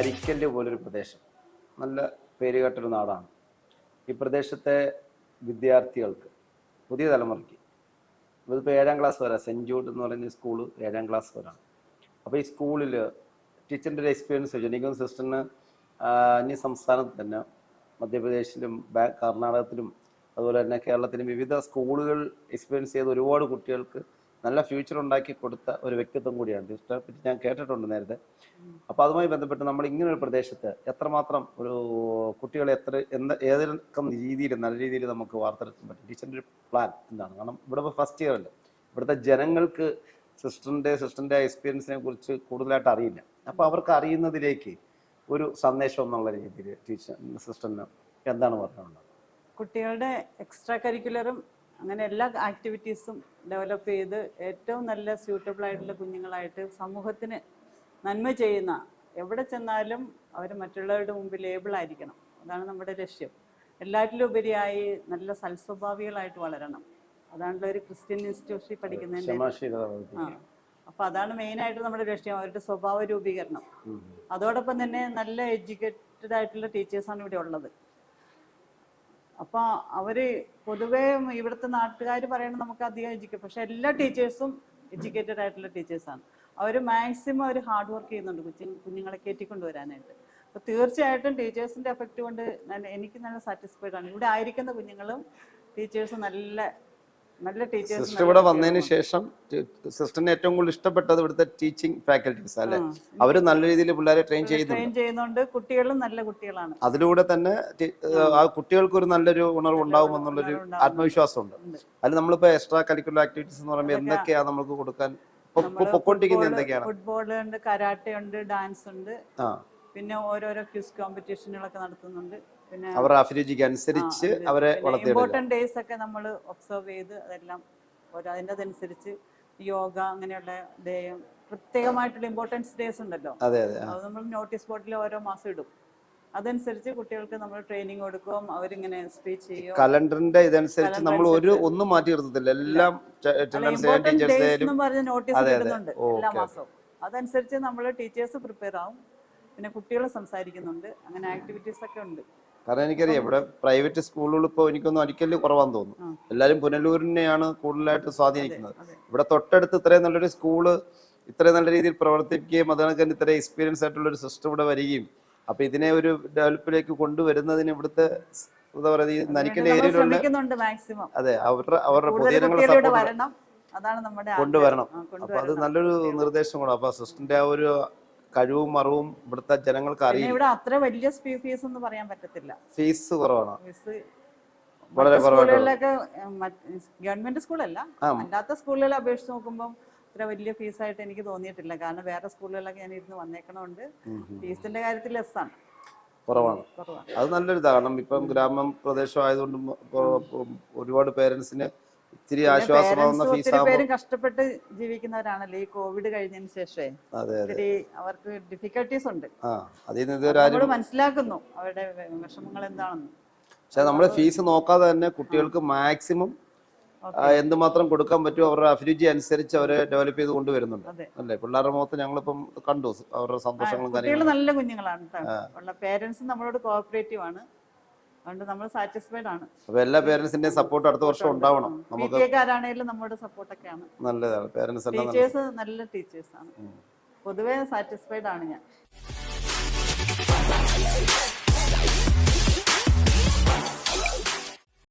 അരിക്കല്ല് പോലൊരു പ്രദേശം നല്ല പേരുകേട്ടൊരു നാടാണ്. ഈ പ്രദേശത്തെ വിദ്യാർത്ഥികൾക്ക്, പുതിയ തലമുറയ്ക്ക്, ഇതിപ്പോൾ 7ാം ക്ലാസ് വരെ, സെൻറ്റ് ജൂഡ് എന്ന് പറയുന്ന സ്കൂള് 7ാം ക്ലാസ് വരെയാണ്. അപ്പോൾ ഈ സ്കൂളിൽ ടീച്ചറിൻ്റെ ഒരു എക്സ്പീരിയൻസ് വെച്ചു. എനിക്കും സിസ്റ്ററിന് അന്യ സംസ്ഥാനത്ത് തന്നെ, മധ്യപ്രദേശിലും കർണാടകത്തിലും അതുപോലെ തന്നെ കേരളത്തിലും വിവിധ സ്കൂളുകൾ എക്സ്പീരിയൻസ് ചെയ്ത ഒരുപാട് കുട്ടികൾക്ക് നല്ല ഫ്യൂച്ചർ ഉണ്ടാക്കി കൊടുത്ത ഒരു വ്യക്തിത്വം കൂടിയാണ്. ടീച്ചറെ പറ്റി ഞാൻ കേട്ടിട്ടുണ്ട് നേരത്തെ. അപ്പോൾ അതുമായി ബന്ധപ്പെട്ട് നമ്മൾ ഇങ്ങനൊരു പ്രദേശത്ത് എത്രമാത്രം ഒരു കുട്ടികളെ ഏതൊക്കെ രീതിയിൽ നല്ല രീതിയിൽ നമുക്ക് വാർത്തെടുക്കാൻ പറ്റും? ടീച്ചറിൻ്റെ ഒരു പ്ലാൻ എന്താണ്? കാരണം ഇവിടെ ഇപ്പോൾ ഫസ്റ്റ് ഇയർ അല്ലേ, ഇവിടുത്തെ ജനങ്ങൾക്ക് സിസ്റ്ററിൻ്റെ എക്സ്പീരിയൻസിനെ കുറിച്ച് കൂടുതലായിട്ട് അറിയില്ല. അപ്പോൾ അവർക്ക് അറിയുന്നതിലേക്ക് ഒരു സന്ദേശം എന്നുള്ള രീതിയിൽ ടീച്ചർ സിസ്റ്ററിന് എന്താണ് പറയാനുള്ളത്? കുട്ടികളുടെ എക്സ്ട്രാ കരിക്കുലറും അങ്ങനെ എല്ലാ ആക്ടിവിറ്റീസും ഡെവലപ്പ് ചെയ്ത് ഏറ്റവും നല്ല സ്യൂട്ടബിൾ ആയിട്ടുള്ള കുഞ്ഞുങ്ങളായിട്ട് സമൂഹത്തിന് നന്മ ചെയ്യുന്ന, എവിടെ ചെന്നാലും അവർ മറ്റുള്ളവരുടെ മുമ്പിൽ ലേബിളായിരിക്കണം. അതാണ് നമ്മുടെ ലക്ഷ്യം. എല്ലാറ്റിലും ഉപരിയായി നല്ല സൽസ്വഭാവികളായിട്ട് വളരണം. അതാണല്ലോ ഒരു ക്രിസ്ത്യൻ ഇൻസ്റ്റിറ്റ്യൂഷനിൽ പഠിക്കുന്നതിൻ്റെ. അപ്പോൾ അതാണ് മെയിനായിട്ട് നമ്മുടെ ലക്ഷ്യം, അവരുടെ സ്വഭാവ രൂപീകരണം. അതോടൊപ്പം തന്നെ നല്ല എഡ്യൂക്കേറ്റഡ് ആയിട്ടുള്ള ടീച്ചേഴ്സാണ് ഇവിടെ ഉള്ളത്. അപ്പോൾ അവർ പൊതുവേ ഇവിടുത്തെ നാട്ടുകാർ പറയണത് നമുക്ക് അധികം പക്ഷെ എല്ലാ ടീച്ചേഴ്സും എഡ്യൂക്കേറ്റഡ് ആയിട്ടുള്ള ടീച്ചേഴ്സാണ്. അവർ മാക്സിമം അവർ ഹാർഡ് വർക്ക് ചെയ്യുന്നുണ്ട് കുഞ്ഞുങ്ങളെ കയറ്റിക്കൊണ്ടുവരാനായിട്ട്. അപ്പോൾ തീർച്ചയായിട്ടും ടീച്ചേഴ്സിൻ്റെ എഫക്റ്റ് കൊണ്ട് എനിക്ക് നല്ല സാറ്റിസ്ഫൈഡ് ആണ്. ഇവിടെ ആയിരിക്കുന്ന കുഞ്ഞുങ്ങളും ടീച്ചേഴ്സും നല്ല ടീച്ചേഴ്സ്. സിസ്റ്റർ ഇവിടെ വന്നതിന് ശേഷം സിസ്റ്ററിന് ഏറ്റവും കൂടുതൽ ഇഷ്ടപ്പെട്ടത് ഇവിടുത്തെ ടീച്ചിങ് ഫാക്കൽറ്റീസ് അല്ലെ? അവർ നല്ല രീതിയിൽ പിള്ളേരെ ട്രെയിൻ ചെയ്യുന്നുണ്ട്. കുട്ടികളും നല്ല കുട്ടികളാണ്. അതിലൂടെ തന്നെ ആ കുട്ടികൾക്ക് ഒരു നല്ലൊരു ഉണർവ് ഉണ്ടാവും എന്നുള്ളൊരു ആത്മവിശ്വാസമുണ്ട്. അതിൽ നമ്മളിപ്പോ എക്സ്ട്രാ കരിക്കുലർ ആക്ടിവിറ്റീസ് എന്ന് പറയുമ്പോൾ എന്തൊക്കെയാണ് നമുക്ക് കൊടുക്കാൻ പൊക്കോണ്ടിരിക്കുന്നത്? എന്തൊക്കെയാണ്? ഫുട്ബോൾ ഉണ്ട്, കരാട്ടെ ഉണ്ട്, ഡാൻസ് ഉണ്ട്, പിന്നെ ഓരോരോ ക്വിസ് കോമ്പറ്റീഷനുകളൊക്കെ നടത്തുന്നുണ്ട്. പിന്നെ അവരുടെ അഭിരുചിക്ക് അനുസരിച്ച് അവരെ ഇമ്പോർട്ടന്റ് ഡേയ്സ് ഒക്കെ നമ്മൾ ഒബ്സർവ് ചെയ്ത് അതെല്ലാം അതിനനുസരിച്ച് യോഗ അങ്ങനെയുള്ള ഡേയും പ്രത്യേകമായിട്ടുള്ള ഇമ്പോർട്ടൻസ് ഡേയ്സ് ഉണ്ടല്ലോ, അത് നമ്മൾ നോട്ടീസ് ബോർഡിൽ ഓരോ മാസം ഇടും. അതനുസരിച്ച് കുട്ടികൾക്ക് നമ്മൾ ട്രെയിനിങ് കൊടുക്കും. അവരിങ്ങനെ സ്പീച്ച് ചെയ്യും. കലണ്ടറിന്റെ ഇതനുസരിച്ച് നമ്മൾ ഒന്നും മാറ്റി എടുത്തില്ല. എല്ലാം നോട്ടീസ് ഇടുന്നുണ്ട് എല്ലാ മാസവും. അതനുസരിച്ച് നമ്മൾ ടീച്ചേഴ്സ് പ്രിപ്പയർ ആവും. പിന്നെ കുട്ടികൾ സംസാരിക്കുന്നുണ്ട്. അങ്ങനെ ആക്ടിവിറ്റീസ് ഒക്കെ ഉണ്ട്. കാരണം എനിക്കറിയാം ഇവിടെ പ്രൈവറ്റ് സ്കൂളുകൾ ഇപ്പോൾ എനിക്കൊന്നും അടിക്കല് കുറവാന്ന് തോന്നുന്നു. എല്ലാവരും പുനലൂരിനെയാണ് കൂടുതലായിട്ട് സ്വാധീനിക്കുന്നത്. ഇവിടെ തൊട്ടടുത്ത് ഇത്രയും നല്ലൊരു സ്കൂള് ഇത്രയും നല്ല രീതിയിൽ പ്രവർത്തിക്കുകയും അതുകണക്ക് തന്നെ ഇത്രയും എക്സ്പീരിയൻസ് ആയിട്ടുള്ള ഒരു സിസ്റ്റം ഇവിടെ വരികയും അപ്പൊ ഇതിനെ ഒരു ഡെവലപ്പിലേക്ക് കൊണ്ടുവരുന്നതിന് ഇവിടുത്തെ എന്താ പറയുക നരിക്കൽ ഏരിയയിലുള്ള അതെ അവരുടെ പൊതുജനങ്ങളെ കൊണ്ടുവരണം. അപ്പൊ അത് നല്ലൊരു നിർദ്ദേശം കൂടെ. അപ്പൊ സിസ്റ്ററിന്റെ ആ ഒരു കഴിവും അറിവും ഇവിടുത്തെ ജനങ്ങൾക്ക് അറിയാം. ഇവിടെ അത്ര വലിയ ഫീസ് ഒന്നും പറയാൻ പറ്റത്തില്ല. ഫീസ് കുറവാണ്, വളരെ സ്കൂളുകളിലൊക്കെ. ഗവൺമെന്റ് സ്കൂളല്ല, അല്ലാത്ത സ്കൂളുകളെ അപേക്ഷിച്ച് നോക്കുമ്പോൾ ഇത്ര വലിയ ഫീസായിട്ട് എനിക്ക് തോന്നിയിട്ടില്ല. കാരണം വേറെ സ്കൂളുകളിലൊക്കെ ഞാൻ ഇരുന്ന് വന്നേക്കണോണ്ട് ഫീസിന്റെ കാര്യത്തിൽ ലെസ്സാണ്, കുറവാണ്. അത് നല്ലൊരു കാരണം ഇപ്പം ഗ്രാമപ്രദേശം ആയതുകൊണ്ടും ഒരുപാട് പേരൻസിന് ഇത്തിരി ആശ്വാസമാവുന്ന ഫീസാകുമ്പോൾ കഷ്ടപ്പെട്ട് ജീവിക്കുന്നവരാണല്ലോ ഈ കോവിഡ് കഴിഞ്ഞതിന് ശേഷം. അവർക്ക് ഡിഫിക്കൽട്ടീസ് ഉണ്ട്, മനസ്സിലാക്കുന്നു അവരുടെ വിഷമങ്ങൾ എന്താണെന്ന്. പക്ഷെ നമ്മള് ഫീസ് നോക്കാതെ തന്നെ കുട്ടികൾക്ക് മാക്സിമം എന്തുമാത്രം കൊടുക്കാൻ പറ്റുമോ അവരുടെ അഭിരുചി അനുസരിച്ച് അവരെ ഡെവലപ്പ് ചെയ്ത് കൊണ്ടുവരുന്നുണ്ട് അല്ലേ? പിള്ളേരുടെ മുഖത്ത് ഞങ്ങളിപ്പം കണ്ടു അവരുടെ സന്തോഷങ്ങളും കാര്യങ്ങളും. നല്ല കുഞ്ഞുങ്ങളാണ്, പേരൻസ് നമ്മളോട് കോഓപ്പറേറ്റീവ് ആണ്. അതുകൊണ്ട് നമ്മൾ സാറ്റിസ്ഫൈഡ് ആണ്. അപ്പൊ എല്ലാ പേരൻസിന്റെയും സപ്പോർട്ട് അടുത്ത വർഷം ഉണ്ടാവണം. നമുക്ക് നമ്മുടെ സപ്പോർട്ടൊക്കെയാണ് നല്ലതാണ്. പേരൻസ് ടീച്ചേഴ്സ് നല്ല ടീച്ചേഴ്സാണ്. പൊതുവെ സാറ്റിസ്ഫൈഡ് ആണ് ഞാൻ.